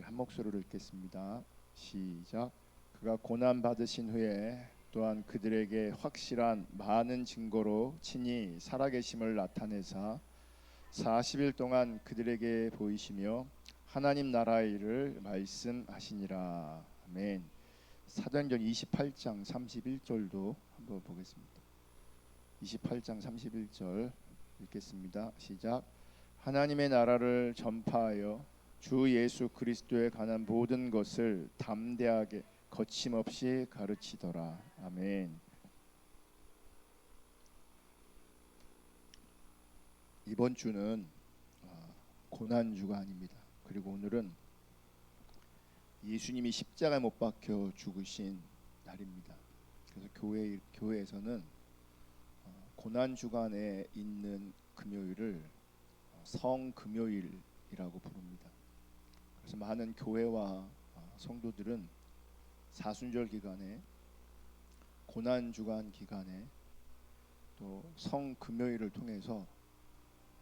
한 목소리로 읽겠습니다. 시작. 그가 고난 받으신 후에 또한 그들에게 확실한 많은 증거로 친히 살아계심을 나타내사 40일 동안 그들에게 보이시며 하나님 나라의 일을 말씀하시니라. 아멘. 사도행전 28장 31절도 한번 보겠습니다. 28장 31절 읽겠습니다. 시작. 하나님의 나라를 전파하여 주 예수 그리스도에 관한 모든 것을 담대하게 거침없이 가르치더라. 아멘. 이번 주는 고난 주가 아닙니다. 그리고 오늘은 예수님이 십자가에 못 박혀 죽으신 날입니다. 그래서 교회에서는 고난 주간에 있는 금요일을 성금요일이라고 부릅니다. 그래서 많은 교회와 성도들은 사순절 기간에, 고난 주간 기간에, 또 성금요일을 통해서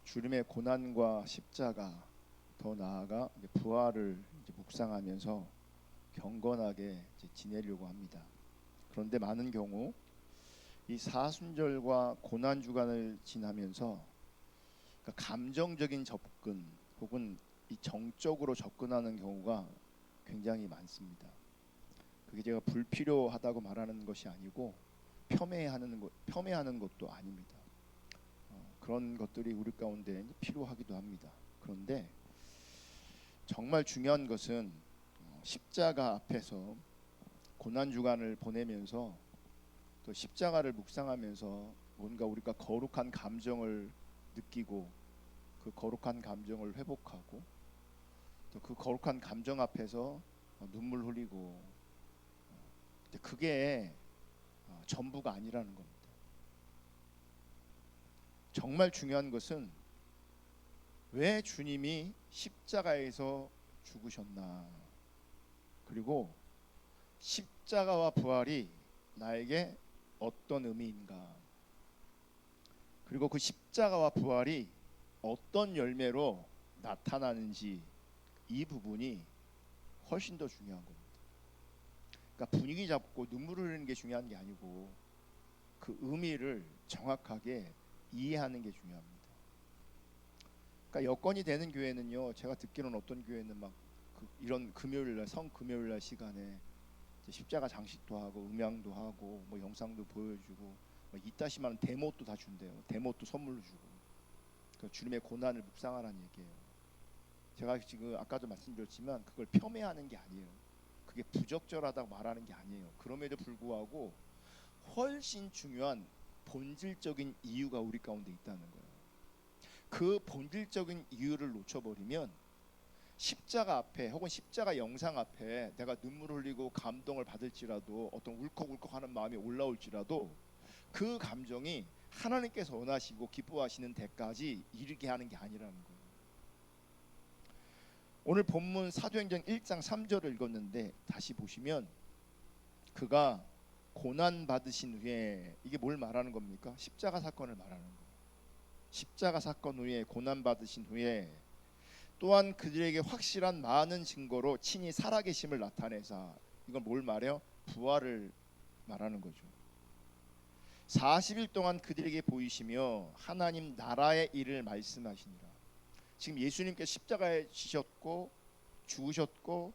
주님의 고난과 십자가, 더 나아가 부활을 묵상하면서 경건하게 지내려고 합니다. 그런데 많은 경우 이 사순절과 고난 주간을 지나면서 감정적인 접근 혹은 이 정적으로 접근하는 경우가 굉장히 많습니다. 그게 제가 불필요하다고 말하는 것이 아니고 폄훼하는 것도 아닙니다. 그런 것들이 우리 가운데 필요하기도 합니다. 그런데 정말 중요한 것은 십자가 앞에서 고난 주간을 보내면서 또 십자가를 묵상하면서 뭔가 우리가 거룩한 감정을 느끼고 그 거룩한 감정을 회복하고 또 그 거룩한 감정 앞에서 눈물 흘리고, 그게 전부가 아니라는 겁니다. 정말 중요한 것은 왜 주님이 십자가에서 죽으셨나, 그리고 십자가와 부활이 나에게 어떤 의미인가, 그리고 그 십자가와 부활이 어떤 열매로 나타나는지, 이 부분이 훨씬 더 중요한 겁니다. 그러니까 분위기 잡고 눈물 흘리는 게 중요한 게 아니고 그 의미를 정확하게 이해하는 게 중요합니다. 그러니까 여건이 되는 교회는요, 제가 듣기로는 어떤 교회는 막 이런 금요일날, 성금요일날 시간에 십자가 장식도 하고 음향도 하고 뭐 영상도 보여주고 이따시만 데모도 다 준대요. 데모도 선물로 주고. 그러니까 주님의 고난을 묵상하라는 얘기예요. 제가 지금 아까도 말씀드렸지만 그걸 폄훼하는 게 아니에요. 그게 부적절하다고 말하는 게 아니에요. 그럼에도 불구하고 훨씬 중요한 본질적인 이유가 우리 가운데 있다는 거예요. 그 본질적인 이유를 놓쳐버리면 십자가 앞에 혹은 십자가 영상 앞에 내가 눈물 흘리고 감동을 받을지라도, 어떤 울컥울컥하는 마음이 올라올지라도 그 감정이 하나님께서 원하시고 기뻐하시는 데까지 이르게 하는 게 아니라는 거예요. 오늘 본문 사도행전 1장 3절을 읽었는데 다시 보시면 그가 고난 받으신 후에, 이게 뭘 말하는 겁니까? 십자가 사건을 말하는 거예요. 십자가 사건 후에, 고난 받으신 후에 또한 그들에게 확실한 많은 증거로 친히 살아계심을 나타내사, 이건 뭘 말해요? 부활을 말하는 거죠. 40일 동안 그들에게 보이시며 하나님 나라의 일을 말씀하시니라. 지금 예수님께서 십자가에 지셨고 죽으셨고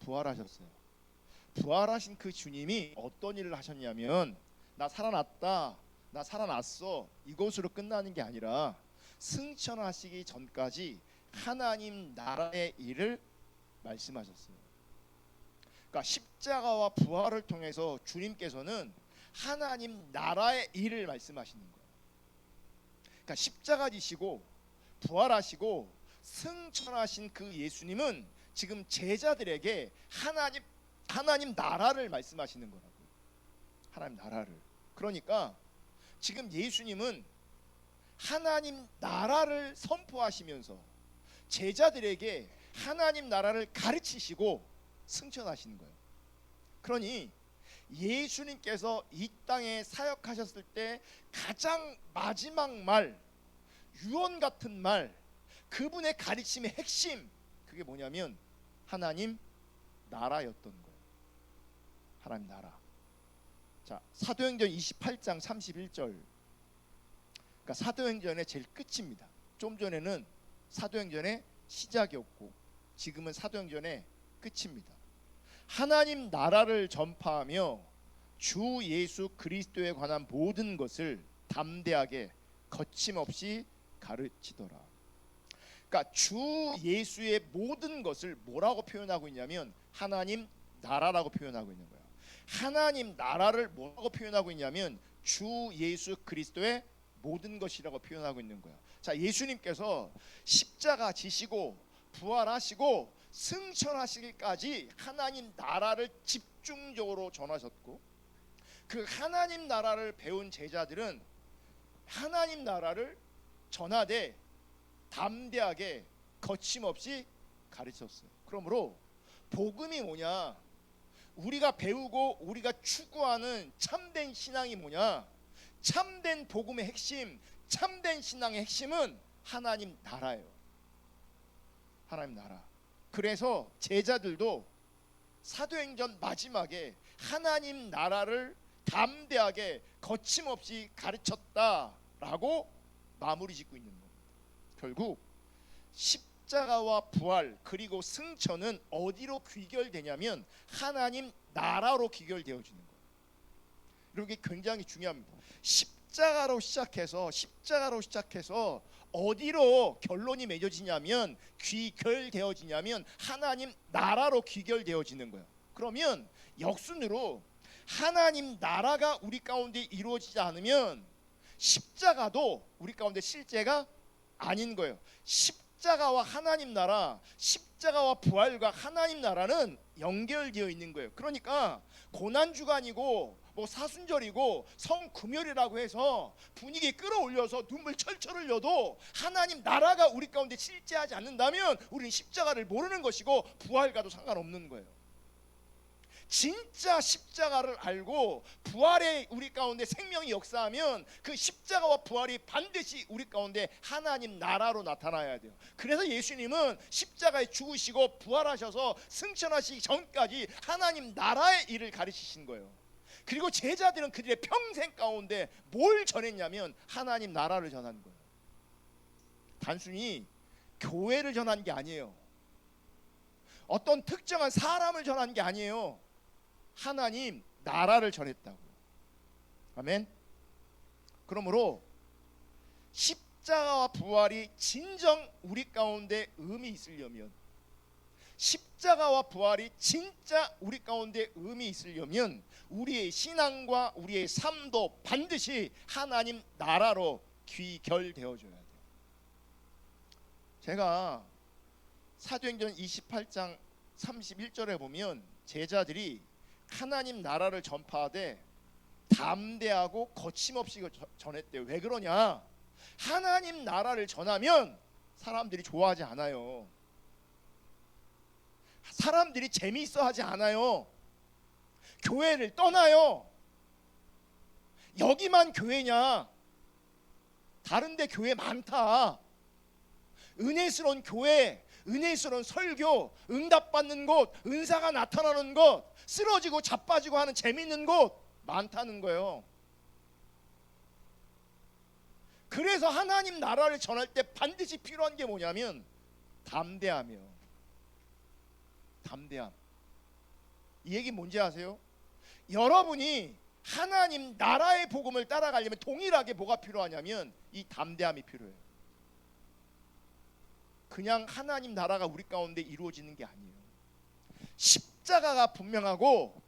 부활하셨어요. 부활하신 그 주님이 어떤 일을 하셨냐면, 나 살아났다, 나 살아났어, 이것으로 끝나는 게 아니라 승천하시기 전까지 하나님 나라의 일을 말씀하셨어요. 그러니까 십자가와 부활을 통해서 주님께서는 하나님 나라의 일을 말씀하시는 거예요. 그러니까 십자가 지시고 부활하시고 승천하신 그 예수님은 지금 제자들에게 하나님 나라를 말씀하시는 거라고요. 하나님 나라를. 그러니까 지금 예수님은 하나님 나라를 선포하시면서 제자들에게 하나님 나라를 가르치시고 승천하시는 거예요. 그러니 예수님께서 이 땅에 사역하셨을 때 가장 마지막 말, 유언 같은 말, 그분의 가르침의 핵심, 그게 뭐냐면 하나님 나라였던 거예요. 하나님 나라. 자, 사도행전 28장 31절. 그러니까 사도행전의 제일 끝입니다. 좀 전에는 사도행전의 시작이었고 지금은 사도행전의 끝입니다. 하나님 나라를 전파하며 주 예수 그리스도에 관한 모든 것을 담대하게 거침없이 가르치더라. 그러니까 주 예수의 모든 것을 뭐라고 표현하고 있냐면 하나님 나라라고 표현하고 있는 거예요. 하나님 나라를 뭐라고 표현하고 있냐면 주 예수 그리스도의 모든 것이라고 표현하고 있는 거예요. 자, 예수님께서 십자가 지시고 부활하시고 승천하시기까지 하나님 나라를 집중적으로 전하셨고, 그 하나님 나라를 배운 제자들은 하나님 나라를 전하되 담대하게 거침없이 가르쳤어요. 그러므로 복음이 뭐냐? 우리가 배우고 우리가 추구하는 참된 신앙이 뭐냐? 참된 복음의 핵심, 참된 신앙의 핵심은 하나님 나라예요. 하나님 나라. 그래서 제자들도 사도행전 마지막에 하나님 나라를 담대하게 거침없이 가르쳤다라고 마무리 짓고 있는 겁니다. 결국 십자가와 부활 그리고 승천은 어디로 귀결되냐면 하나님 나라로 귀결되어지는 거예요. 이게 굉장히 중요합니다. 십자가로 시작해서 어디로 결론이 맺어지냐면 귀결되어지냐면 하나님 나라로 귀결되어지는 거예요. 그러면 역순으로 하나님 나라가 우리 가운데 이루어지지 않으면 십자가도 우리 가운데 실제가 아닌 거예요. 십자가와 하나님 나라, 십자가와 부활과 하나님 나라는 연결되어 있는 거예요. 그러니까 고난주간이고 뭐 사순절이고 성금요일이라고 해서 분위기 끌어올려서 눈물 철철 흘려도 하나님 나라가 우리 가운데 실제하지 않는다면 우리는 십자가를 모르는 것이고 부활과도 상관없는 거예요. 진짜 십자가를 알고 부활에 우리 가운데 생명이 역사하면 그 십자가와 부활이 반드시 우리 가운데 하나님 나라로 나타나야 돼요. 그래서 예수님은 십자가에 죽으시고 부활하셔서 승천하시기 전까지 하나님 나라의 일을 가르치신 거예요. 그리고 제자들은 그들의 평생 가운데 뭘 전했냐면 하나님 나라를 전한 거예요. 단순히 교회를 전한 게 아니에요. 어떤 특정한 사람을 전한 게 아니에요. 하나님 나라를 전했다고. 아멘. 그러므로 십자가와 부활이 진정 우리 가운데 의미 있으려면, 십자가와 부활이 진짜 우리 가운데 의미 있으려면 우리의 신앙과 우리의 삶도 반드시 하나님 나라로 귀결되어져야 돼요. 제가 사도행전 28장 31절에 보면 제자들이 하나님 나라를 전파하되 담대하고 거침없이 전했대요. 왜 그러냐? 하나님 나라를 전하면 사람들이 좋아하지 않아요. 사람들이 재미있어 하지 않아요. 교회를 떠나요. 여기만 교회냐? 다른 데 교회 많다. 은혜스러운 교회, 은혜스러운 설교, 응답받는 곳, 은사가 나타나는 곳, 쓰러지고 자빠지고 하는 재밌는 곳 많다는 거예요. 그래서 하나님 나라를 전할 때 반드시 필요한 게 뭐냐면 담대함이에요. 담대함. 이 얘기 뭔지 아세요? 여러분이 하나님 나라의 복음을 따라가려면 동일하게 뭐가 필요하냐면 이 담대함이 필요해요. 그냥 하나님 나라가 우리 가운데 이루어지는 게 아니에요. 십자가가 분명하고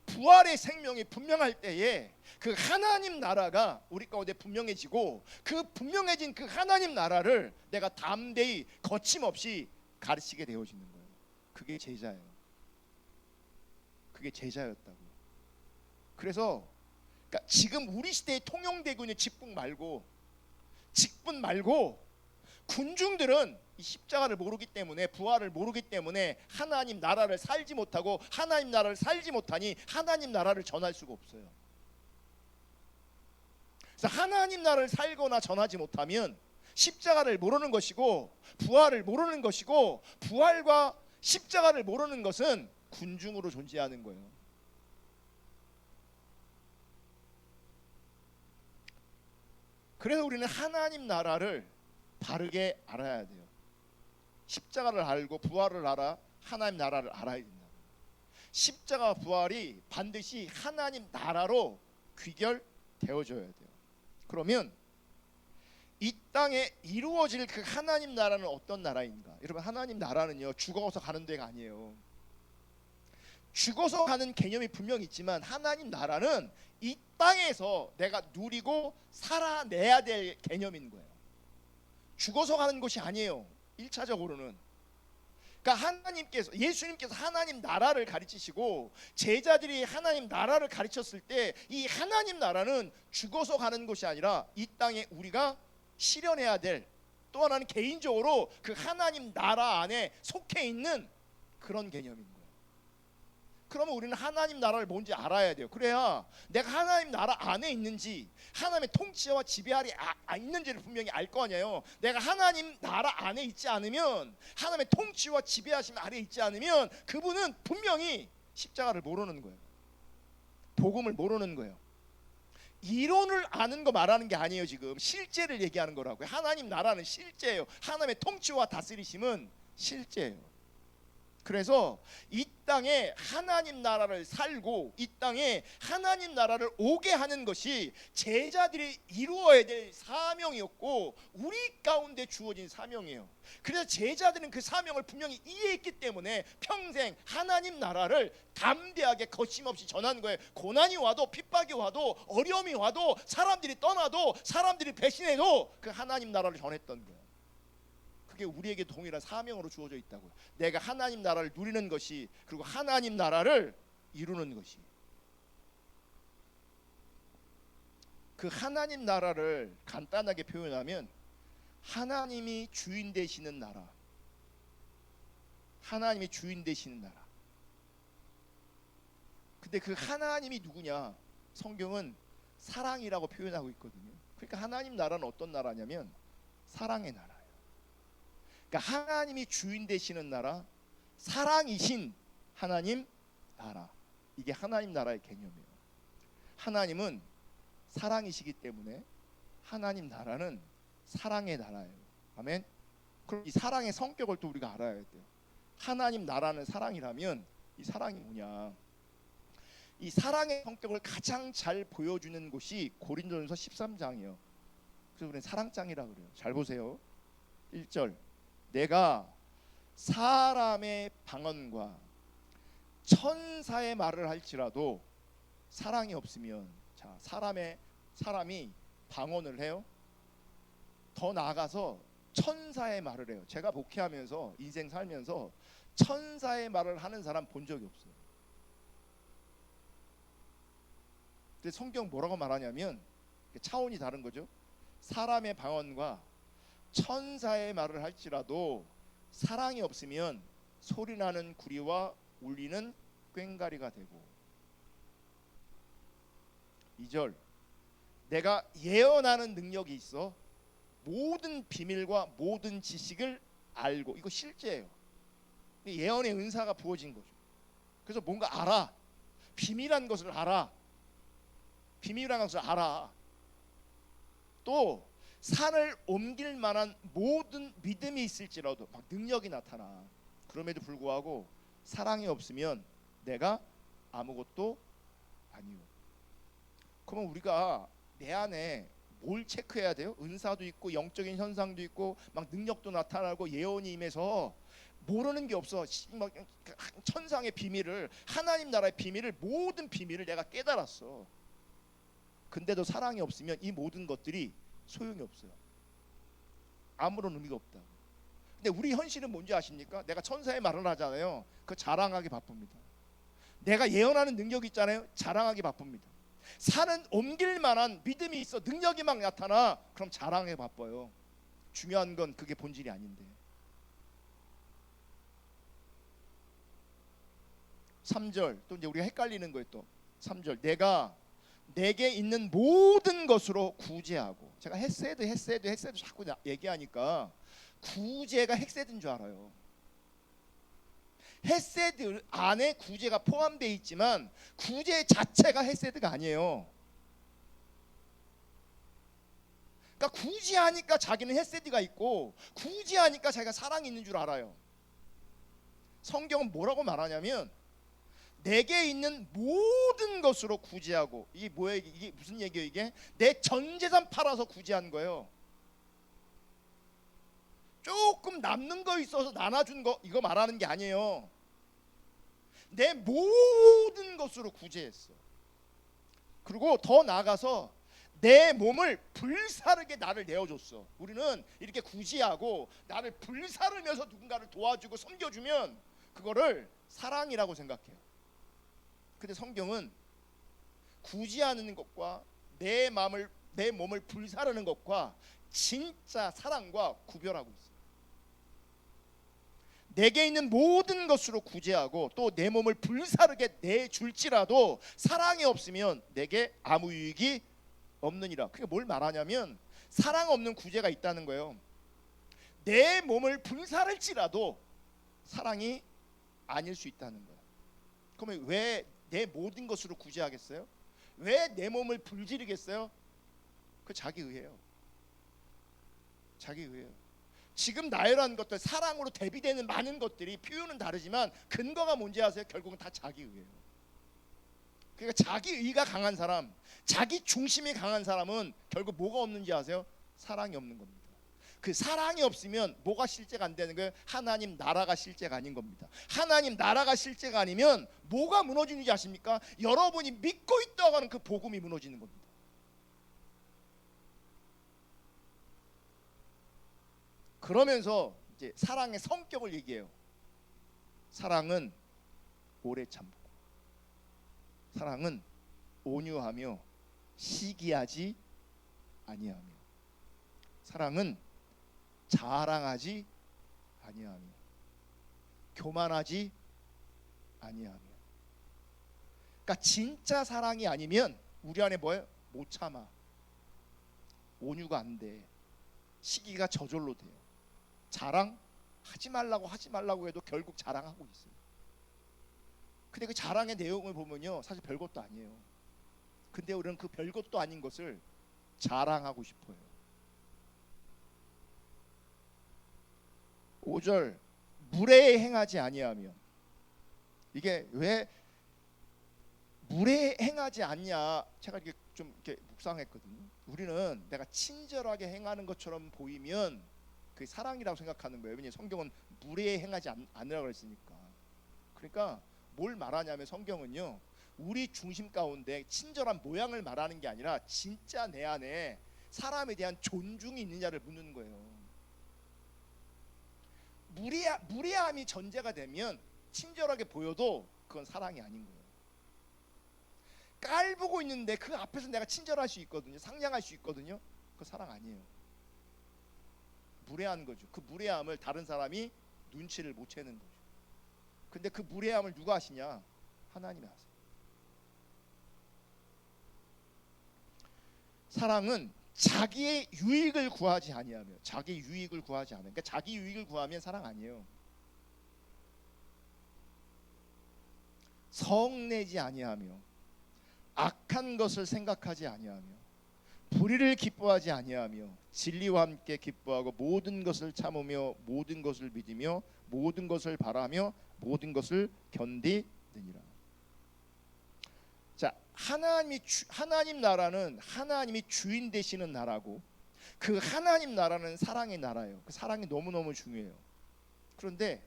부활의 생명이 분명할 때에 그 하나님 나라가 우리 가운데 분명해지고, 그 분명해진 그 하나님 나라를 내가 담대히 거침없이 가르치게 되어지는 거예요. 그게 제자예요. 그게 제자였다고요. 그래서 그러니까 지금 우리 시대에 통용되고 있는 직분 말고 군중들은 이 십자가를 모르기 때문에, 부활을 모르기 때문에 하나님 나라를 살지 못하고, 하나님 나라를 살지 못하니 하나님 나라를 전할 수가 없어요. 그래서 하나님 나라를 살거나 전하지 못하면 십자가를 모르는 것이고 부활을 모르는 것이고, 부활과 십자가를 모르는 것은 군중으로 존재하는 거예요. 그래서 우리는 하나님 나라를 바르게 알아야 돼요. 십자가를 알고 부활을 알아 하나님 나라를 알아야 된다. 십자가 부활이 반드시 하나님 나라로 귀결되어져야 돼요. 그러면 이 땅에 이루어질 그 하나님 나라는 어떤 나라인가? 여러분, 하나님 나라는요, 죽어서 가는 데가 아니에요. 죽어서 가는 개념이 분명히 있지만 하나님 나라는 이 땅에서 내가 누리고 살아내야 될 개념인 거예요. 죽어서 가는 것이 아니에요. 1차적으로는. 그러니까 하나님께서, 예수님께서 하나님 나라를 가르치시고 제자들이 하나님 나라를 가르쳤을 때 이 하나님 나라는 죽어서 가는 것이 아니라 이 땅에 우리가 실현해야 될, 또 하나는 개인적으로 그 하나님 나라 안에 속해 있는 그런 개념인 거예요. 그러면 우리는 하나님 나라를 뭔지 알아야 돼요. 그래야 내가 하나님 나라 안에 있는지, 하나님의 통치와 지배하리 있는지를 분명히 알 거 아니에요. 내가 하나님 나라 안에 있지 않으면, 하나님의 통치와 지배하심 아래에 있지 않으면 그분은 분명히 십자가를 모르는 거예요. 복음을 모르는 거예요. 이론을 아는 거 말하는 게 아니에요. 지금 실제를 얘기하는 거라고요. 하나님 나라는 실제예요. 하나님의 통치와 다스리심은 실제예요. 그래서 이 땅에 하나님 나라를 살고 이 땅에 하나님 나라를 오게 하는 것이 제자들이 이루어야 될 사명이었고 우리 가운데 주어진 사명이에요. 그래서 제자들은 그 사명을 분명히 이해했기 때문에 평생 하나님 나라를 담대하게 거침없이 전한 거예요. 고난이 와도, 핍박이 와도, 어려움이 와도, 사람들이 떠나도, 사람들이 배신해도 그 하나님 나라를 전했던 거예요. 그게 우리에게 동일한 사명으로 주어져 있다고요. 내가 하나님 나라를 누리는 것이, 그리고 하나님 나라를 이루는 것이. 그 하나님 나라를 간단하게 표현하면 하나님이 주인 되시는 나라, 하나님이 주인 되시는 나라. 근데 그 하나님이 누구냐? 성경은 사랑이라고 표현하고 있거든요. 그러니까 하나님 나라는 어떤 나라냐면 사랑의 나라. 그러니까 하나님이 주인 되시는 나라, 사랑이신 하나님 나라. 이게 하나님 나라의 개념이에요. 하나님은 사랑이시기 때문에 하나님 나라는 사랑의 나라예요. 아멘. 그럼 이 사랑의 성격을 또 우리가 알아야 돼요. 하나님 나라는 사랑이라면 이 사랑이 뭐냐? 이 사랑의 성격을 가장 잘 보여주는 곳이 고린도전서 13장이에요. 그래서 우리는 사랑장이라고 그래요. 잘 보세요. 1절. 내가 사람의 방언과 천사의 말을 할지라도 사랑이 없으면, 자, 사람이 방언을 해요. 더 나아가서 천사의 말을 해요. 제가 목회하면서 인생 살면서 천사의 말을 하는 사람 본 적이 없어요. 근데 성경 뭐라고 말하냐면 차원이 다른 거죠. 사람의 방언과 천사의 말을 할지라도 사랑이 없으면 소리나는 구리와 울리는 꽹가리가 되고. 2절. 내가 예언하는 능력이 있어 모든 비밀과 모든 지식을 알고. 이거 실제예요. 예언의 은사가 부어진 거죠. 그래서 뭔가 알아. 비밀한 것을 알아. 비밀한 것을 알아. 또 산을 옮길 만한 모든 믿음이 있을지라도, 막 능력이 나타나. 그럼에도 불구하고 사랑이 없으면 내가 아무것도 아니요. 그러면 우리가 내 안에 뭘 체크해야 돼요? 은사도 있고 영적인 현상도 있고 막 능력도 나타나고 예언이 임해서 모르는 게 없어. 막 천상의 비밀을, 하나님 나라의 비밀을, 모든 비밀을 내가 깨달았어. 근데도 사랑이 없으면 이 모든 것들이 소용이 없어요. 아무런 의미가 없다. 근데 우리 현실은 뭔지 아십니까? 내가 천사의 말을 하잖아요. 그거 자랑하기 바쁩니다. 내가 예언하는 능력이 있잖아요. 자랑하기 바쁩니다. 산은 옮길 만한 믿음이 있어, 능력이 막 나타나, 그럼 자랑해 바빠요. 중요한 건 그게 본질이 아닌데. 3절. 또 이제 우리가 헷갈리는 거예요. 또 3절. 내가 내게 있는 모든 것으로 구제하고. 제가 헤세드 자꾸 얘기하니까 구제가 헥세드인 줄 알아요. 헤세드 안에 구제가 포함되어 있지만 구제 자체가 헤세드가 아니에요. 그러니까 굳이 하니까 자기는 헤세드가 있고 굳이 하니까 자기가 사랑이 있는 줄 알아요. 성경은 뭐라고 말하냐면 내게 있는 모든 것으로 구제하고, 이게 뭐예요? 이게 무슨 얘기예요? 이게 내 전 재산 팔아서 구제한 거예요. 조금 남는 거 있어서 나눠준 거 이거 말하는 게 아니에요. 내 모든 것으로 구제했어. 그리고 더 나아가서 내 몸을 불사르게 나를 내어줬어. 우리는 이렇게 구제하고 나를 불사르면서 누군가를 도와주고 섬겨주면 그거를 사랑이라고 생각해요. 근데 성경은 구제하는 것과 내 몸을 불사르는 것과 진짜 사랑과 구별하고 있어요. 내게 있는 모든 것으로 구제하고 또 내 몸을 불사르게 내줄지라도 사랑이 없으면 내게 아무 유익이 없느니라. 그게 뭘 말하냐면 사랑 없는 구제가 있다는 거예요. 내 몸을 불사를지라도 사랑이 아닐 수 있다는 거예요. 그러면 왜 내 모든 것으로 구제하겠어요? 왜 내 몸을 불지르겠어요? 그 자기 의예요. 자기 의예요. 지금 나열한 것들, 사랑으로 대비되는 많은 것들이 표현은 다르지만 근거가 뭔지 아세요? 결국은 다 자기 의예요. 그러니까 자기 의가 강한 사람, 자기 중심이 강한 사람은 결국 뭐가 없는지 아세요? 사랑이 없는 겁니다. 그 사랑이 없으면 뭐가 실제가 안 되는 거예요? 하나님 나라가 실제가 아닌 겁니다. 하나님 나라가 실제가 아니면 뭐가 무너지는지 아십니까? 여러분이 믿고 있다고 하는 그 복음이 무너지는 겁니다. 그러면서 이제 사랑의 성격을 얘기해요. 사랑은 오래 참고, 사랑은 온유하며 시기하지 아니하며, 사랑은 자랑하지 아니하며, 교만하지 아니하며. 그러니까 진짜 사랑이 아니면 우리 안에 뭐예요? 못 참아, 온유가 안 돼, 시기가 저절로 돼요. 자랑하지 말라고 해도 결국 자랑하고 있어요. 근데 그 자랑의 내용을 보면요, 사실 별것도 아니에요. 근데 우리는 그 별것도 아닌 것을 자랑하고 싶어요. 5절 무례에 행하지 아니하며. 이게 왜 무례에 행하지 않냐, 제가 이렇게 좀 이렇게 묵상했거든요. 우리는 내가 친절하게 행하는 것처럼 보이면 그게 사랑이라고 생각하는 거예요. 왜냐하면 성경은 무례에 행하지 않으라고 했으니까. 그러니까 뭘 말하냐면 성경은요, 우리 중심 가운데 친절한 모양을 말하는 게 아니라 진짜 내 안에 사람에 대한 존중이 있느냐를 묻는 거예요. 무례함이 전제가 되면 친절하게 보여도 그건 사랑이 아닌 거예요. 깔보고 있는데 그 앞에서 내가 친절할 수 있거든요, 상냥할 수 있거든요. 그건 사랑 아니에요. 무례한 거죠. 그 무례함을 다른 사람이 눈치를 못 채는 거죠. 근데 그 무례함을 누가 하시냐? 하나님이 하세요. 사랑은 자기의 유익을 구하지 아니하며, 자기 유익을 구하지 않아요. 그러니까 자기 유익을 구하면 사랑 아니에요. 성내지 아니하며, 악한 것을 생각하지 아니하며, 불의를 기뻐하지 아니하며, 진리와 함께 기뻐하고 모든 것을 참으며 모든 것을 믿으며 모든 것을 바라며 모든 것을 견디느니라. 자, 하나님 나라는 하나님이 주인 되시는 나라고, 그 하나님 나라는 사랑의 나라예요. 그 사랑이 너무너무 중요해요. 그런데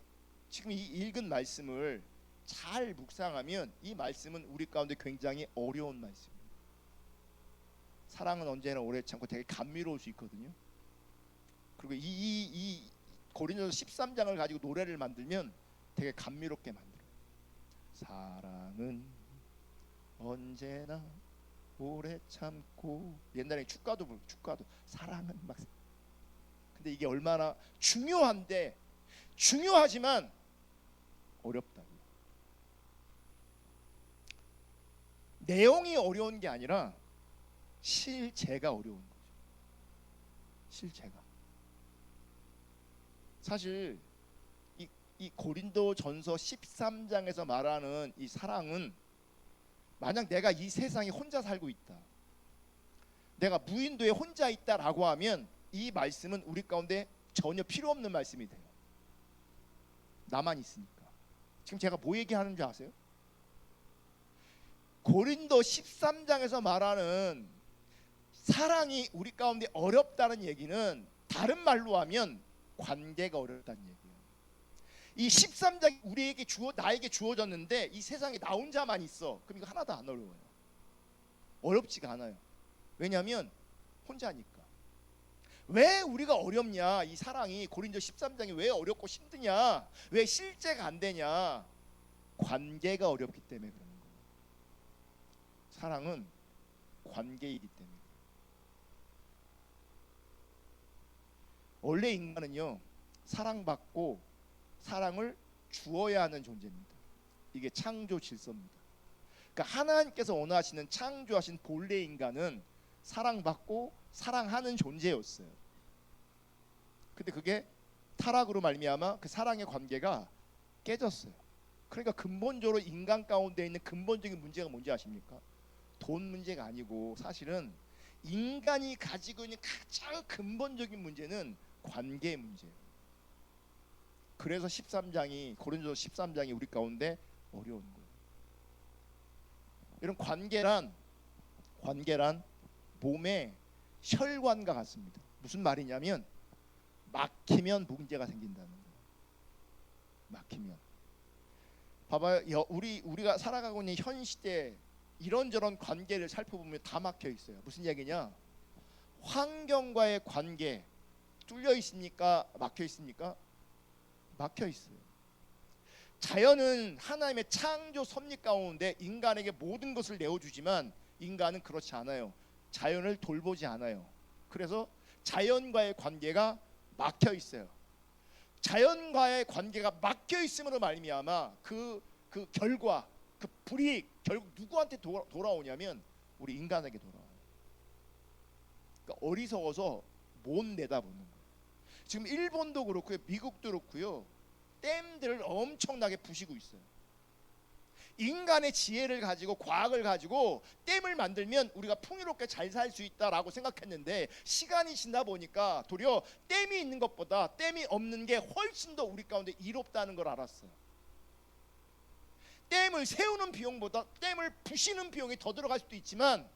지금 이 읽은 말씀을 잘 묵상하면 이 말씀은 우리 가운데 굉장히 어려운 말씀이에요. 사랑은 언제나 오래 참고 되게 감미로울 수 있거든요. 그리고 이 고린도서 13장을 가지고 노래를 만들면 되게 감미롭게 만들어요. 사랑은 언제나 오래 참고. 옛날에 축가도 부르고, 축가도 사랑은 막. 근데 이게 얼마나 중요한데, 중요하지만 어렵다고. 내용이 어려운 게 아니라 실제가 어려운 거죠. 실제가. 사실 이 이 고린도전서 13장에서 말하는 이 사랑은, 만약 내가 이 세상에 혼자 살고 있다, 내가 무인도에 혼자 있다라고 하면 이 말씀은 우리 가운데 전혀 필요 없는 말씀이 돼요. 나만 있으니까. 지금 제가 뭐 얘기하는 줄 아세요? 고린도 13장에서 말하는 사랑이 우리 가운데 어렵다는 얘기는 다른 말로 하면 관계가 어렵다는 얘기예요. 이 13장이 우리에게 나에게 주어졌는데 이 세상에 나 혼자만 있어. 그럼 이거 하나도 안 어려워요. 어렵지가 않아요. 왜냐하면 혼자니까. 왜 우리가 어렵냐? 이 사랑이 고린도 13장이 왜 어렵고 힘드냐? 왜 실제가 안 되냐? 관계가 어렵기 때문에 그러는 거예요. 사랑은 관계이기 때문에. 원래 인간은요, 사랑받고 사랑을 주어야 하는 존재입니다. 이게 창조 질서입니다. 그러니까 하나님께서 원하시는 창조하신 본래 인간은 사랑받고 사랑하는 존재였어요. 근데 그게 타락으로 말미암아 그 사랑의 관계가 깨졌어요. 그러니까 근본적으로 인간 가운데 있는 근본적인 문제가 뭔지 아십니까? 돈 문제가 아니고 사실은 인간이 가지고 있는 가장 근본적인 문제는 관계의 문제예요. 그래서 13장이 고린도서 13장이 우리 가운데 어려운 거예요. 이런 관계란 몸의 혈관과 같습니다. 무슨 말이냐면 막히면 문제가 생긴다는 거예요. 막히면. 봐봐요. 우리가 살아가고 있는 현 시대 이런저런 관계를 살펴보면 다 막혀 있어요. 무슨 얘기냐? 환경과의 관계 뚫려 있습니까? 막혀 있습니까? 막혀 있어요. 자연은 하나님의 창조 섭리 가운데 인간에게 모든 것을 내어주지만 인간은 그렇지 않아요. 자연을 돌보지 않아요. 그래서 자연과의 관계가 막혀 있어요. 자연과의 관계가 막혀 있음으로 말미암아 그 결과, 그 불이익 결국 누구한테 돌아오냐면 우리 인간에게 돌아와요. 그러니까 어리석어서 못 내다보는 거예요. 지금 일본도 그렇고요, 미국도 그렇고요, 댐들을 엄청나게 부시고 있어요. 인간의 지혜를 가지고 과학을 가지고 댐을 만들면 우리가 풍요롭게 잘 살 수 있다라고 생각했는데 시간이 지나 보니까 도리어 댐이 있는 것보다 댐이 없는 게 훨씬 더 우리 가운데 이롭다는 걸 알았어요. 댐을 세우는 비용보다 댐을 부시는 비용이 더 들어갈 수도 있지만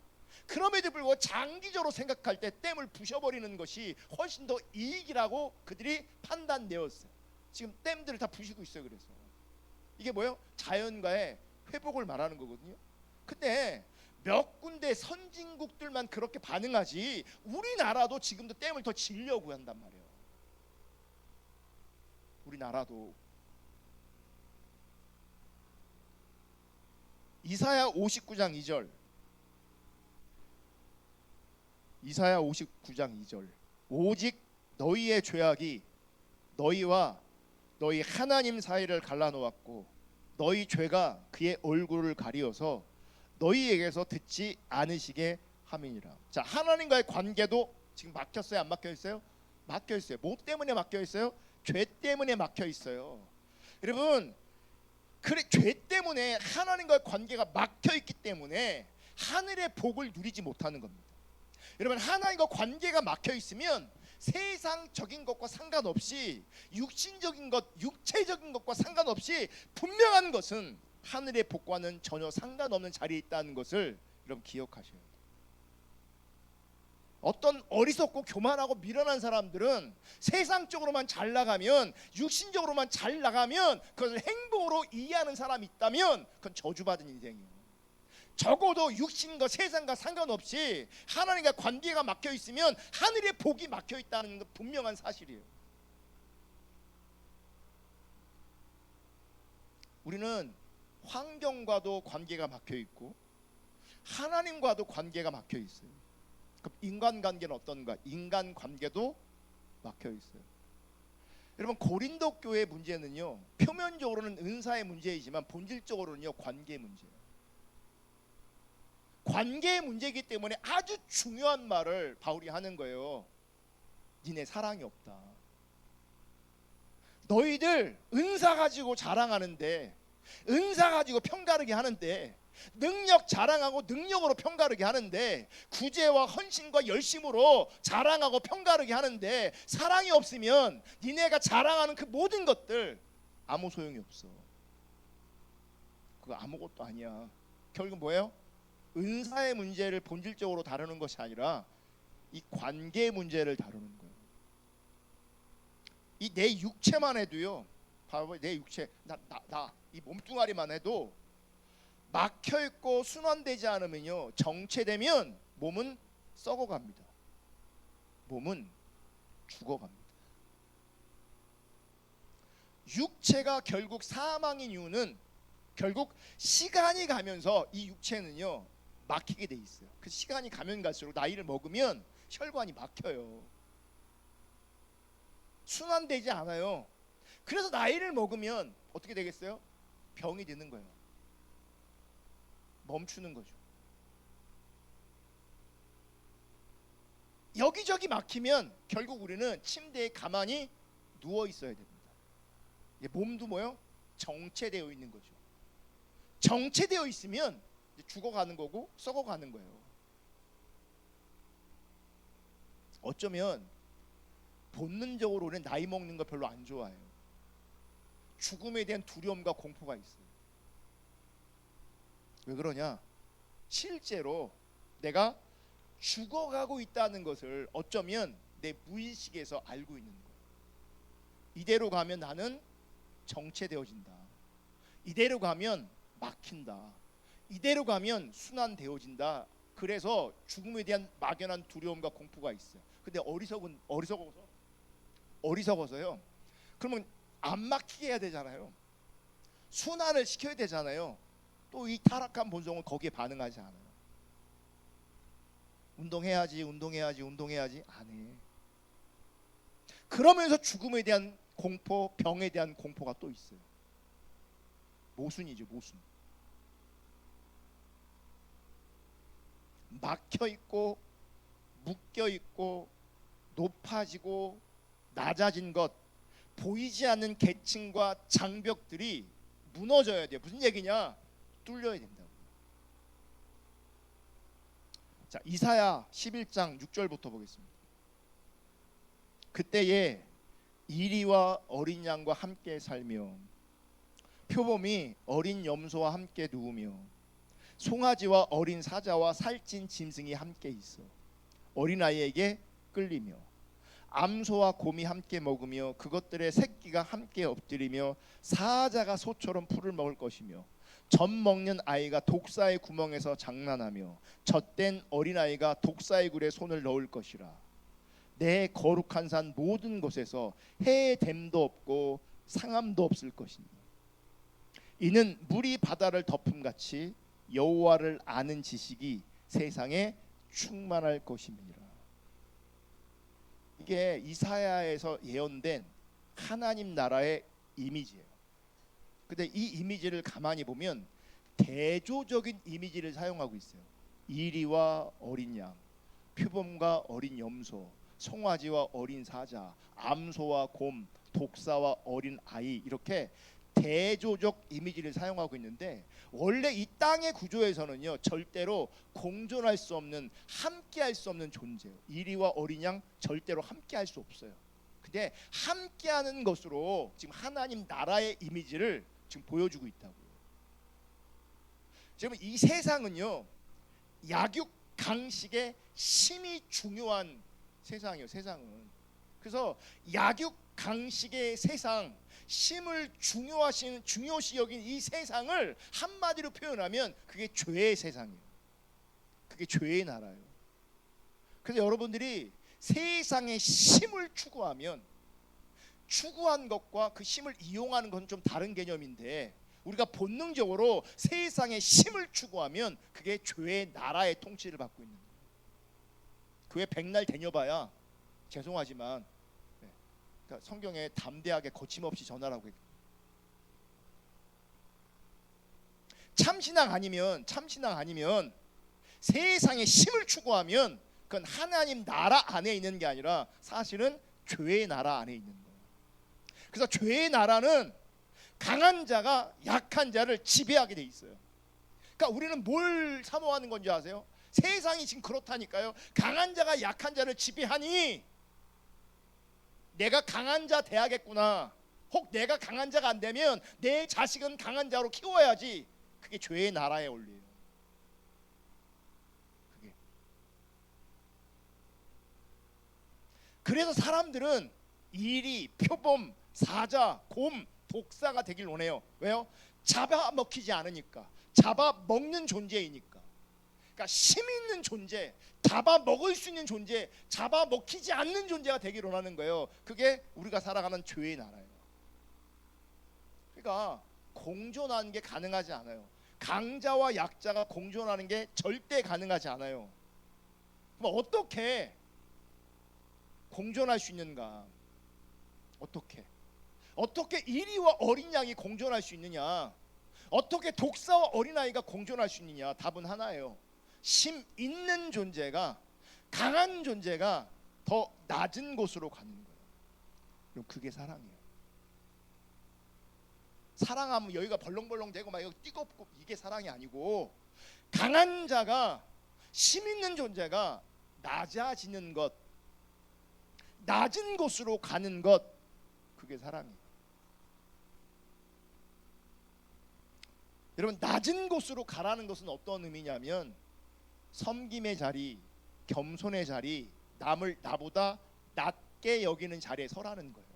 그럼에도 불구하고 장기적으로 생각할 때 댐을 부셔버리는 것이 훨씬 더 이익이라고 그들이 판단되었어요. 지금 댐들을 다 부시고 있어요. 그래서 이게 뭐예요? 자연과의 회복을 말하는 거거든요. 근데 몇 군데 선진국들만 그렇게 반응하지 우리나라도 지금도 댐을 더 지려고 한단 말이에요. 우리나라도. 이사야 59장 2절. 이사야 59장 2절. 오직 너희의 죄악이 너희와 너희 하나님 사이를 갈라놓았고 너희 죄가 그의 얼굴을 가리어서 너희에게서 듣지 않으시게 함이니라. 자, 하나님과의 관계도 지금 막혔어요? 안 막혀 있어요? 막혀 있어요. 뭐 때문에 막혀 있어요? 죄 때문에 막혀 있어요. 여러분, 그래, 죄 때문에 하나님과의 관계가 막혀 있기 때문에 하늘의 복을 누리지 못하는 겁니다. 여러분, 하나님과 관계가 막혀 있으면 세상적인 것과 상관없이 육신적인 것, 육체적인 것과 상관없이 분명한 것은 하늘의 복과는 전혀 상관없는 자리에 있다는 것을 여러분 기억하셔야 돼요. 어떤 어리석고 교만하고 미련한 사람들은 세상적으로만 잘 나가면, 육신적으로만 잘 나가면 그것을 행복으로 이해하는 사람이 있다면 그건 저주받은 인생이에요. 적어도 육신과 세상과 상관없이 하나님과 관계가 막혀 있으면 하늘의 복이 막혀 있다는 건 분명한 사실이에요. 우리는 환경과도 관계가 막혀 있고 하나님과도 관계가 막혀 있어요. 그럼 인간관계는 어떤가? 인간관계도 막혀 있어요. 여러분, 고린도 교회의 문제는요, 표면적으로는 은사의 문제이지만 본질적으로는요, 관계의 문제예요. 관계의 문제이기 때문에 아주 중요한 말을 바울이 하는 거예요. 니네 사랑이 없다. 너희들 은사 가지고 자랑하는데, 은사 가지고 편가르기 하는데, 능력 자랑하고 능력으로 편가르기 하는데, 구제와 헌신과 열심으로 자랑하고 편가르기 하는데, 사랑이 없으면 니네가 자랑하는 그 모든 것들 아무 소용이 없어. 그거 아무것도 아니야. 결국 뭐예요? 은사의 문제를 본질적으로 다루는 것이 아니라 이 관계 문제를 다루는 거예요. 이 내 육체만 해도요, 바로 내 육체, 이 몸뚱아리만 해도 막혀 있고 순환되지 않으면요, 정체되면 몸은 썩어갑니다. 몸은 죽어갑니다. 육체가 결국 사망인 이유는 결국 시간이 가면서 이 육체는요 막히게 돼 있어요. 그 시간이 가면 갈수록 나이를 먹으면 혈관이 막혀요. 순환되지 않아요. 그래서 나이를 먹으면 어떻게 되겠어요? 병이 되는 거예요. 멈추는 거죠. 여기저기 막히면 결국 우리는 침대에 가만히 누워 있어야 됩니다. 몸도 뭐요? 정체되어 있는 거죠. 정체되어 있으면 죽어가는 거고 썩어가는 거예요. 어쩌면 본능적으로 우리는 나이 먹는 거 별로 안 좋아해요. 죽음에 대한 두려움과 공포가 있어요. 왜 그러냐? 실제로 내가 죽어가고 있다는 것을 어쩌면 내 무의식에서 알고 있는 거예요. 이대로 가면 나는 정체되어진다. 이대로 가면 막힌다. 이대로 가면 순환되어진다. 그래서 죽음에 대한 막연한 두려움과 공포가 있어요. 근데 어리석어서요. 그러면 안 막히게 해야 되잖아요. 순환을 시켜야 되잖아요. 또 이 타락한 본성은 거기에 반응하지 않아요. 운동해야지 안 해. 그러면서 죽음에 대한 공포, 병에 대한 공포가 또 있어요. 모순이죠, 모순. 막혀 있고 묶여 있고 높아지고 낮아진 것, 보이지 않는 계층과 장벽들이 무너져야 돼요. 무슨 얘기냐? 뚫려야 된다고. 자, 이사야 11장 6절부터 보겠습니다. 그때에 이리와 어린 양과 함께 살며 표범이 어린 염소와 함께 누우며 송아지와 어린 사자와 살찐 짐승이 함께 있어 어린아이에게 끌리며 암소와 곰이 함께 먹으며 그것들의 새끼가 함께 엎드리며 사자가 소처럼 풀을 먹을 것이며 젖 먹는 아이가 독사의 구멍에서 장난하며 젖된 어린아이가 독사의 굴에 손을 넣을 것이라. 내 거룩한 산 모든 곳에서 해의 댐도 없고 상함도 없을 것이니 이는 물이 바다를 덮음같이 여호와를 아는 지식이 세상에 충만할 것임이니라. 이게 이사야에서 예언된 하나님 나라의 이미지예요. 근데 이 이미지를 가만히 보면 대조적인 이미지를 사용하고 있어요. 이리와 어린 양, 표범과 어린 염소, 송아지와 어린 사자, 암소와 곰, 독사와 어린 아이, 이렇게 대조적 이미지를 사용하고 있는데 원래 이 땅의 구조에서는요 절대로 공존할 수 없는, 함께할 수 없는 존재예요. 이리와 어린 양 절대로 함께할 수 없어요. 근데 함께하는 것으로 지금 하나님 나라의 이미지를 지금 보여주고 있다고요. 지금 이 세상은요 약육 강식의 심히 중요한 세상이에요. 세상은. 그래서 약육 강식의 세상, 심을 중요시 여긴 이 세상을 한마디로 표현하면 그게 죄의 세상이에요. 그게 죄의 나라예요. 그래서 여러분들이 세상의 심을 추구하면 추구한 것과 그 심을 이용하는 건 좀 다른 개념인데 우리가 본능적으로 세상의 심을 추구하면 그게 죄의 나라의 통치를 받고 있는 거예요. 교회 백날 다녀봐야 죄송하지만 그러니까 성경에 담대하게 거침없이 전하라고 했어요. 참신앙 아니면 세상의 심을 추구하면 그건 하나님 나라 안에 있는 게 아니라 사실은 죄의 나라 안에 있는 거예요. 그래서 죄의 나라는 강한 자가 약한 자를 지배하게 돼 있어요. 그러니까 우리는 뭘 사모하는 건지 아세요? 세상이 지금 그렇다니까요. 강한 자가 약한 자를 지배하니 내가 강한 자 돼야겠구나. 혹 내가 강한 자가 안 되면 내 자식은 강한 자로 키워야지. 그게 죄의 나라의 원리예요. 그게. 그래서 사람들은 이리, 표범, 사자, 곰, 독사가 되길 원해요. 왜요? 잡아먹히지 않으니까. 잡아먹는 존재이니까. 그러니까 힘 있는 존재, 잡아먹을 수 있는 존재, 잡아먹히지 않는 존재가 되길 원하는 거예요. 그게 우리가 살아가는 죄의 나라예요. 그러니까 공존하는 게 가능하지 않아요. 강자와 약자가 공존하는 게 절대 가능하지 않아요. 그럼 어떻게 공존할 수 있는가? 어떻게 이리와 어린 양이 공존할 수 있느냐? 어떻게 독사와 어린아이가 공존할 수 있느냐? 답은 하나예요. 힘 있는 존재가, 강한 존재가 더 낮은 곳으로 가는 거예요. 그럼 그게 사랑이에요. 사랑하면 여기가 벌렁벌렁 되고 막 뜨겁고 이게 사랑이 아니고, 강한 자가, 힘 있는 존재가 낮아지는 것, 낮은 곳으로 가는 것, 그게 사랑이에요. 여러분, 낮은 곳으로 가라는 것은 어떤 의미냐면 섬김의 자리, 겸손의 자리, 남을 나보다 낮게 여기는 자리에 서라는 거예요.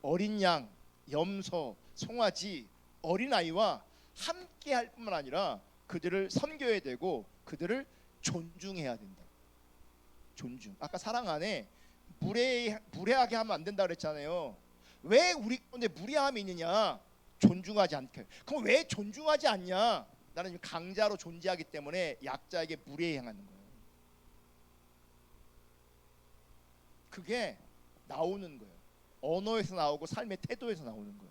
어린 양, 염소, 송아지, 어린아이와 함께 할 뿐만 아니라 그들을 섬겨야 되고 그들을 존중해야 된다. 존중. 아까 사랑 안에 무례하게 하면 안 된다 그랬잖아요. 왜 우리 가운데 무례함이 있느냐? 존중하지 않게. 그럼 왜 존중하지 않냐? 나는 강자로 존재하기 때문에 약자에게 무례히 행하는 거예요. 그게 나오는 거예요. 언어에서 나오고 삶의 태도에서 나오는 거예요.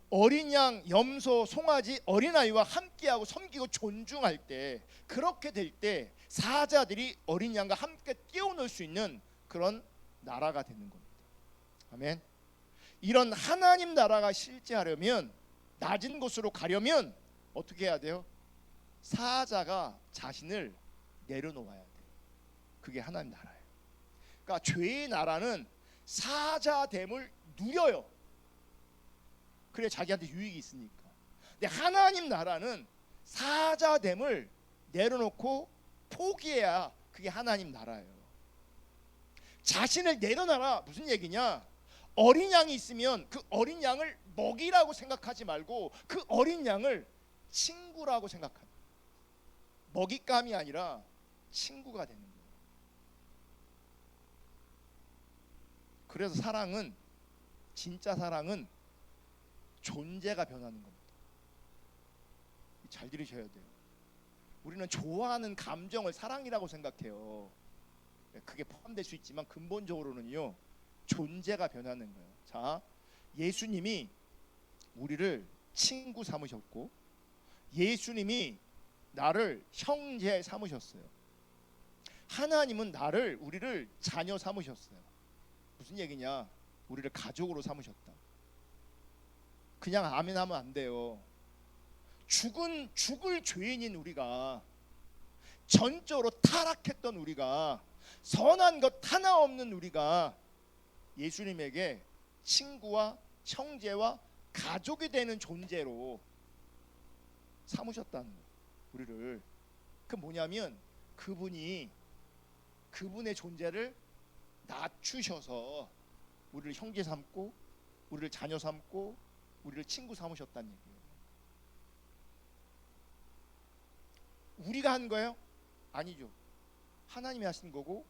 어린 양, 염소, 송아지, 어린아이와 함께하고 섬기고 존중할 때, 그렇게 될 때 사자들이 어린 양과 함께 뛰어놀 수 있는 그런 나라가 되는 겁니다. 아멘. 이런 하나님 나라가 실제하려면, 낮은 곳으로 가려면 어떻게 해야 돼요? 사자가 자신을 내려놓아야 돼요. 그게 하나님 나라예요. 그러니까 죄의 나라는 사자됨을 누려요. 그래 자기한테 유익이 있으니까. 근데 하나님 나라는 사자됨을 내려놓고 포기해야 그게 하나님 나라예요. 자신을 내려놔라 무슨 얘기냐? 어린 양이 있으면 그 어린 양을 먹이라고 생각하지 말고 그 어린 양을 친구라고 생각하는, 먹잇감이 아니라 친구가 되는 거예요. 그래서 사랑은, 진짜 사랑은 존재가 변하는 겁니다. 잘 들으셔야 돼요. 우리는 좋아하는 감정을 사랑이라고 생각해요. 그게 포함될 수 있지만 근본적으로는요, 존재가 변하는 거예요. 자, 예수님이 우리를 친구 삼으셨고, 예수님이 나를 형제 삼으셨어요. 하나님은 우리를 자녀 삼으셨어요. 무슨 얘기냐? 우리를 가족으로 삼으셨다. 그냥 아멘 하면 안 돼요. 죽을 죄인인 우리가, 전적으로 타락했던 우리가, 선한 것 하나 없는 우리가 예수님에게 친구와 형제와 가족이 되는 존재로 삼으셨다는 거예요. 우리를. 그 뭐냐면 그분의 존재를 낮추셔서 우리를 형제 삼고 우리를 자녀 삼고 우리를 친구 삼으셨다는 얘기예요. 우리가 한 거예요? 아니죠. 하나님이 하신 거고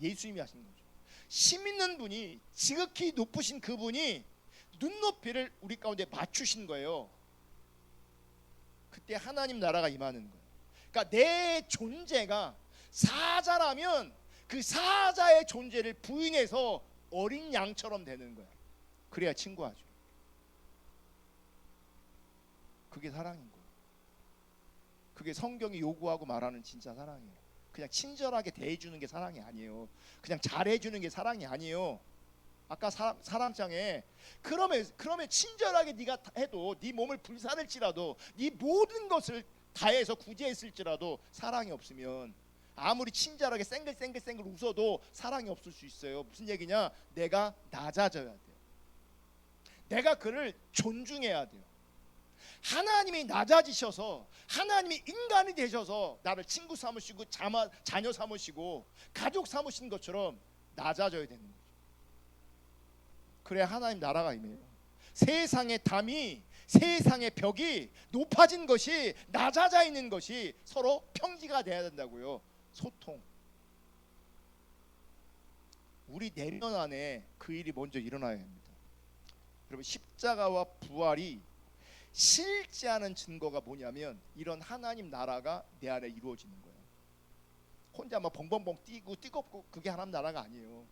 예수님이 하신 거죠. 힘 있는 분이, 지극히 높으신 그분이 눈높이를 우리 가운데 맞추신 거예요. 그때 하나님 나라가 임하는 거예요. 그러니까 내 존재가 사자라면 그 사자의 존재를 부인해서 어린 양처럼 되는 거예요. 그래야 친구하죠. 그게 사랑인 거예요. 그게 성경이 요구하고 말하는 진짜 사랑이에요. 그냥 친절하게 대해주는 게 사랑이 아니에요. 그냥 잘해주는 게 사랑이 아니에요. 아까 사랑장에 그러면 친절하게 네가 해도 네 몸을 불사를지라도 네 모든 것을 다해서 구제했을지라도 사랑이 없으면 아무리 친절하게 쌩글쌩글 웃어도 사랑이 없을 수 있어요. 무슨 얘기냐? 내가 낮아져야 돼요. 내가 그를 존중해야 돼요. 하나님이 낮아지셔서 하나님이 인간이 되셔서 나를 친구 삼으시고 자녀 삼으시고 가족 삼으신 것처럼 낮아져야 되는 거죠. 그래야 하나님 나라가 임해요. 세상의 담이 세상의 벽이 높아진 것이 낮아져 있는 것이 서로 평지가 돼야 된다고요. 소통. 우리 내면 안에 그 일이 먼저 일어나야 합니다. 여러분 십자가와 부활이 실제하는 증거가 뭐냐면 이런 하나님 나라가 내 안에 이루어지는 거예요. 혼자 막 벙벙벙 뛰고 뜨겁고 그게 하나님 나라가 아니에요.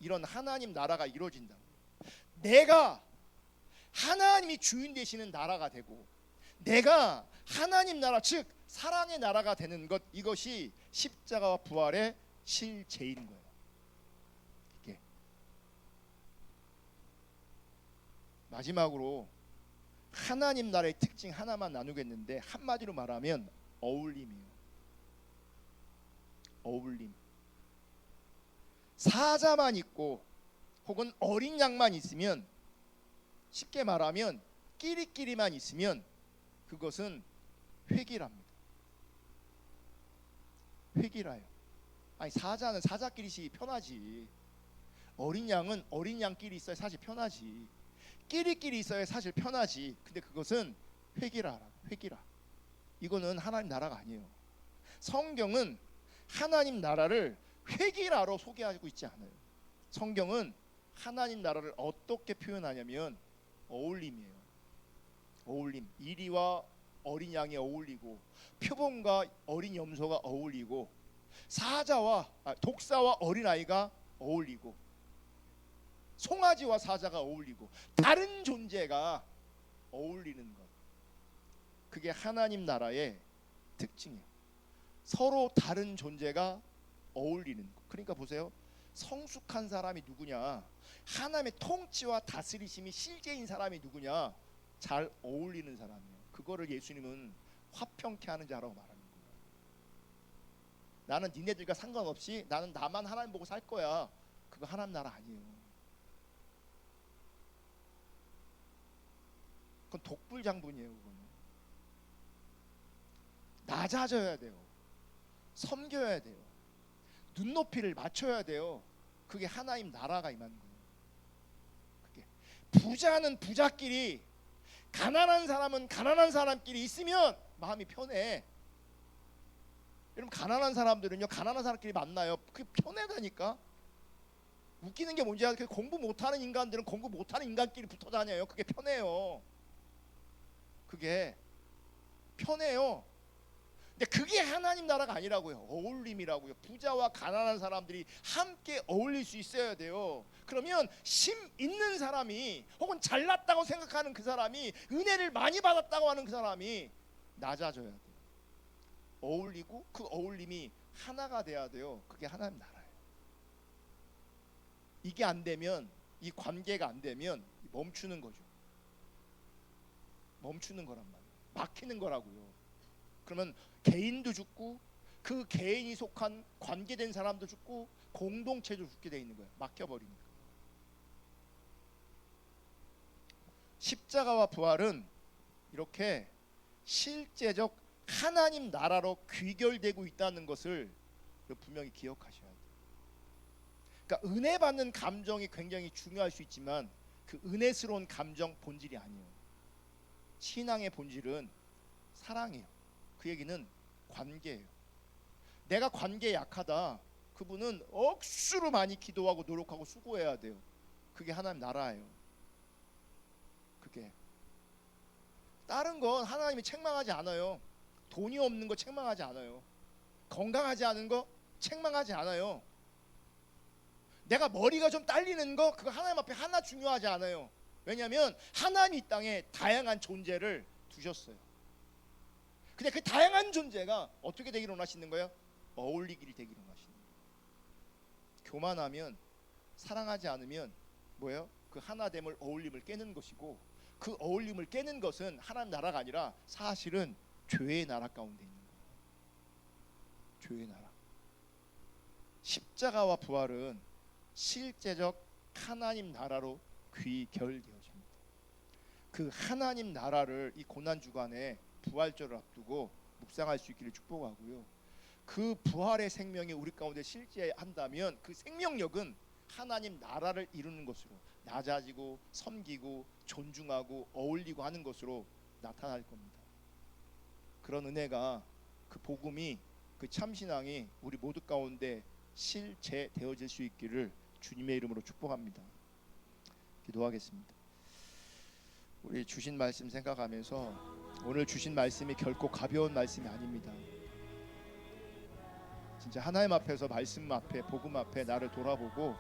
이런 하나님 나라가 이루어진다. 내가 하나님이 주인 되시는 나라가 되고 내가 하나님 나라 즉 사랑의 나라가 되는 것, 이것이 십자가와 부활의 실제인 거예요. 이게 마지막으로 하나님 나라의 특징 하나만 나누겠는데 한마디로 말하면 어울림이에요. 어울림. 사자만 있고 혹은 어린 양만 있으면, 쉽게 말하면 끼리끼리만 있으면 그것은 회기랍니다. 회기라요. 아니 사자는 사자끼리 편하지. 어린 양은 어린 양끼리 있어야 사실 편하지. 끼리끼리 있어야 사실 편하지. 근데 그것은 회기라. 회기라. 이거는 하나님 나라가 아니에요. 성경은 하나님 나라를 회기라로 소개하고 있지 않아요. 성경은 하나님 나라를 어떻게 표현하냐면 어울림이에요. 어울림. 이리와 어린 양이 어울리고 표범과 어린 염소가 어울리고 독사와 어린 아이가 어울리고 송아지와 사자가 어울리고 다른 존재가 어울리는 것. 그게 하나님 나라의 특징이에요. 서로 다른 존재가 어울리는 것. 그러니까 보세요. 성숙한 사람이 누구냐? 하나님의 통치와 다스리심이 실제인 사람이 누구냐? 잘 어울리는 사람이에요. 그거를 예수님은 화평케 하는 자라고 말하는 거예요. 나는 니네들과 상관없이 나는 나만 하나님 보고 살 거야. 그거 하나님 나라 아니에요. 그건 독불장군이에요. 그거는. 낮아져야 돼요. 섬겨야 돼요. 눈높이를 맞춰야 돼요. 그게 하나님 나라가 임하는 거예요. 그게 부자는 부자끼리, 가난한 사람은 가난한 사람끼리 있으면 마음이 편해. 여러분 가난한 사람들은요 가난한 사람끼리 만나요. 그게 편하다니까. 웃기는 게 뭔지 알아요? 공부 못하는 인간들은 공부 못하는 인간끼리 붙어 다녀요. 그게 편해요. 그게 편해요. 근데 그게 하나님 나라가 아니라고요. 어울림이라고요. 부자와 가난한 사람들이 함께 어울릴 수 있어야 돼요. 그러면 심 있는 사람이 혹은 잘났다고 생각하는 그 사람이, 은혜를 많이 받았다고 하는 그 사람이 낮아져야 돼요. 어울리고 그 어울림이 하나가 돼야 돼요. 그게 하나님 나라예요. 이게 안 되면, 이 관계가 안 되면 멈추는 거죠. 멈추는 거란 말이에요. 막히는 거라고요. 그러면 개인도 죽고 그 개인이 속한 관계된 사람도 죽고 공동체도 죽게 돼 있는 거예요. 막혀버리니까. 십자가와 부활은 이렇게 실제적 하나님 나라로 귀결되고 있다는 것을 분명히 기억하셔야 돼요. 그러니까 은혜 받는 감정이 굉장히 중요할 수 있지만 그 은혜스러운 감정 본질이 아니에요. 신앙의 본질은 사랑이에요. 그 얘기는 관계예요. 내가 관계에 약하다. 그분은 억수로 많이 기도하고 노력하고 수고해야 돼요. 그게 하나님 나라예요. 그게 다른 건 하나님이 책망하지 않아요. 돈이 없는 거 책망하지 않아요. 건강하지 않은 거 책망하지 않아요. 내가 머리가 좀 딸리는 거 그거 하나님 앞에 하나 중요하지 않아요. 왜냐하면 하나님 이 땅에 다양한 존재를 두셨어요. 근데 그 다양한 존재가 어떻게 되기를 원하시는 거예요? 어울리기를 되기를 원하시는 거예요. 교만하면, 사랑하지 않으면 뭐예요? 그 하나됨을, 어울림을 깨는 것이고, 그 어울림을 깨는 것은 하나님 나라가 아니라 사실은 죄의 나라 가운데 있는 거예요. 죄의 나라. 십자가와 부활은 실제적 하나님 나라로 귀결되어집니다. 그 하나님 나라를 이 고난 주간에 부활절을 앞두고 묵상할 수 있기를 축복하고요. 그 부활의 생명이 우리 가운데 실제한다면 그 생명력은 하나님 나라를 이루는 것으로, 낮아지고 섬기고 존중하고 어울리고 하는 것으로 나타날 겁니다. 그런 은혜가, 그 복음이, 그 참신앙이 우리 모두 가운데 실제되어질 수 있기를 주님의 이름으로 축복합니다. 기도하겠습니다. 우리 주신 말씀 생각하면서, 오늘 주신 말씀이 결코 가벼운 말씀이 아닙니다. 진짜 하나님 앞에서, 말씀 앞에, 복음 앞에 나를 돌아보고,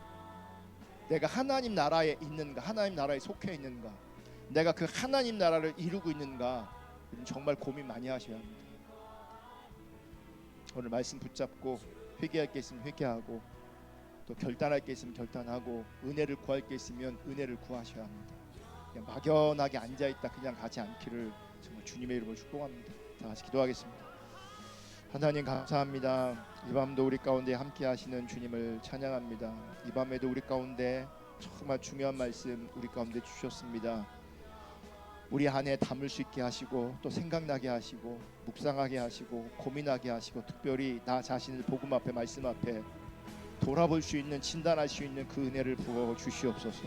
내가 하나님 나라에 있는가, 하나님 나라에 속해 있는가, 내가 그 하나님 나라를 이루고 있는가, 정말 고민 많이 하셔야 합니다. 오늘 말씀 붙잡고 회개할 게 있으면 회개하고, 또 결단할 게 있으면 결단하고, 은혜를 구할 게 있으면 은혜를 구하셔야 합니다. 그냥 막연하게 앉아있다 그냥 가지 않기를 정말 주님의 이름으로 축복합니다. 다 같이 기도하겠습니다. 하나님 감사합니다. 이 밤도 우리 가운데 함께 하시는 주님을 찬양합니다. 이 밤에도 우리 가운데 정말 중요한 말씀 우리 가운데 주셨습니다. 우리 안에 담을 수 있게 하시고, 또 생각나게 하시고, 묵상하게 하시고, 고민하게 하시고, 특별히 나 자신을 복음 앞에, 말씀 앞에 돌아볼 수 있는, 진단할 수 있는 그 은혜를 부어 주시옵소서.